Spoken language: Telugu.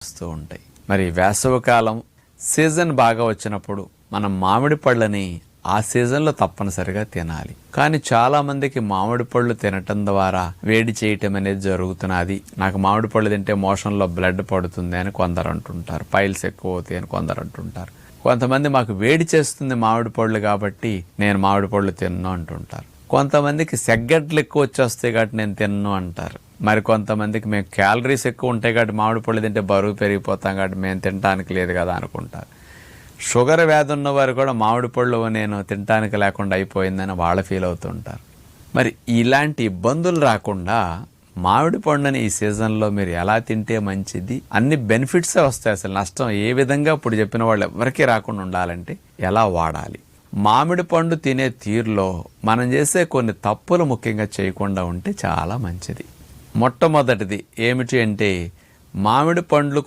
వస్తూ ఉంటాయి. మరి వేసవికాలం సీజన్ బాగా వచ్చినప్పుడు మనం మామిడి పళ్ళని ఆ సీజన్లో తప్పనిసరిగా తినాలి. కానీ చాలా మందికి మామిడి పళ్ళు తినటం ద్వారా వేడి చేయటం అనేది జరుగుతున్నది. నాకు మామిడి పళ్ళు తింటే మోషన్లో బ్లడ్ పడుతుంది అని కొందరు అంటుంటారు. పైల్స్ ఎక్కువ అవుతాయి అని కొందరు అంటుంటారు. కొంతమంది మాకు వేడి చేస్తుంది మామిడి పళ్ళు కాబట్టి నేను మామిడి పళ్ళు తిన్ను అంటుంటారు. కొంతమందికి సెగ్గట్లు ఎక్కువ వచ్చేస్తాయి కాబట్టి నేను తిన్ను అంటారు. మరి కొంతమందికి మేము క్యాలరీస్ ఎక్కువ ఉంటాయి కాబట్టి మామిడి పళ్ళు తింటే బరువు పెరిగిపోతాం కాబట్టి మేము తినడానికి లేదు కదా అనుకుంటారు. షుగర్ వ్యాధి ఉన్నవారు కూడా మామిడి పళ్ళు నేను తినడానికి లేకుండా అయిపోయిందని వాళ్ళు ఫీల్ అవుతుంటారు. మరి ఇలాంటి ఇబ్బందులు రాకుండా మామిడి పండుని ఈ సీజన్లో మీరు ఎలా తింటే మంచిది, అన్ని బెనిఫిట్సే వస్తాయి. అసలు నష్టం ఏ విధంగా ఇప్పుడు చెప్పిన వాళ్ళు ఎవరికీ రాకుండా ఉండాలంటే ఎలా వాడాలి. మామిడి పండు తినే తీరులో మనం చేసే కొన్ని తప్పులు ముఖ్యంగా చేయకుండా ఉంటే చాలా మంచిది. మొట్టమొదటిది ఏమిటి అంటే మామిడి పండ్లు